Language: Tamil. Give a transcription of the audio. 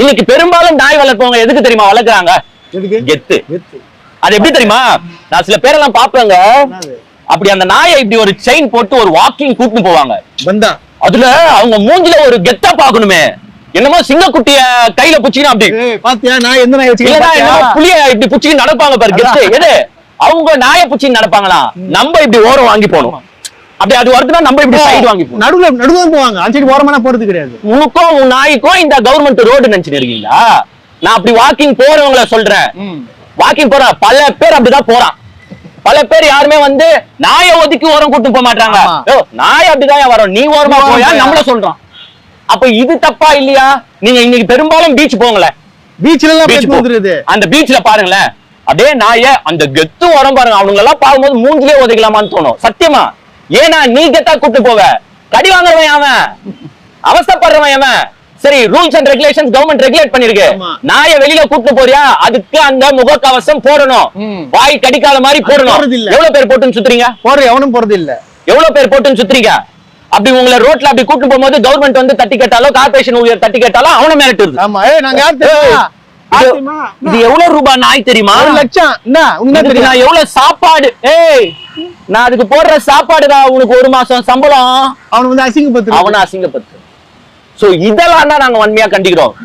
இன்னைக்கு பெரும்பாலும் நாய் வளர்ப்பவங்க எதுக்கு தெரியுமா வளர்க்குறாங்க? கெத்து. அது எப்படி தெரியுமா? நான் சில பேரெல்லாம் பாப்பேங்க, அப்படி அந்த நாயை இப்படி ஒரு செயின் போட்டு ஒரு வாக்கிங் கூட்டிட்டு போவாங்க. அதுல அவங்க மூஞ்சில ஒரு கெத்தா பாக்கணுமே, என்னமோ சிங்கக்குட்டிய கையில புடிச்சினா அப்படி பாத்தியா நாய் எந்த நாய் வச்சுக்கிட்டு புளிய இப்படி புடிச்சிட்டு நடப்பாங்க பாரு. கெத்து எது? அவங்க நாயை புடிச்சிட்டு நடப்பாங்களா? நம்ம இப்படி ஓரம் வாங்கி போகணும். அப்படி அது வருதுன்னா நம்ம இப்படி சைடு வாங்கி போகணும். நடுவுல போவாங்க, அந்த சைடு ஓரமான போறது கிடையாது. உனக்கும் உன் நாய்க்கும் இந்த கவர்மெண்ட் ரோடு நினைச்சிட்டு இருக்கீங்களா? நான் அப்படி வாக்கிங் போறவங்கள சொல்றேன். வாக்கிங் போற பல பேர் அப்படிதான் போறான். பல பேர் யாருமே வந்து நாயை ஒதுக்கி ஓரம் கூட்டு போக மாட்டாங்க. நாய் அப்படிதான் வரும், நீ ஓரமா போயா நம்மள சொல்றான். அப்ப இது தப்பா இல்லையா? நீங்க இன்னைக்கு பெரும்பாலும் பீச் போங்களேன், அந்த பீச்ல பாருங்களேன், அதே நாய அந்த கெத்து ஓரம் பாருங்க. அவங்க எல்லாம் பார்க்கும்போது மூஞ்சிலே ஒதுக்கலாமான்னு தோணும் சத்தியமா. ஏன்னா நீ கெத்தா கூட்டு போவ, கடி வாங்குறவன் அவன், அவஸ்தப்படுறவன் அவன். சரி, rules and regulations government regulate பண்ணிருக்கு. நாய வெளியில கூட்டு போறியா, அதுக்கு அந்த முகக்கவசம் போடணும், வாய் கடிக்காத மாதிரி போடணும். எவ்வளவு பேர் போட்டுன்னு சுத்துறீங்க? எவனும் போறது இல்ல. எவ்வளவு பேர் போட்டுன்னு சுத்துறீங்க? அப்படி உங்களை ரோட்ல அப்படி கூட்டு போகும்போது கவர்மெண்ட் வந்து தட்டி கேட்டாலோ, கார்பரேஷன் ஊழியர் தட்டி கேட்டாலோ அவனை மிரட்டுது. இது எவ்வளவு ரூபாய் நாய் தெரியுமா? 1 லட்சம். நான் எவ்வளவு சாப்பாடு, நான் அதுக்கு போடுற சாப்பாடுதான் உனக்கு 1 மாசம் சம்பளம். அவனை அசிங்கப்பத்து. சோ இதெல்லாம் தான் நாங்க வன்மையா கண்டிக்கிறோம்.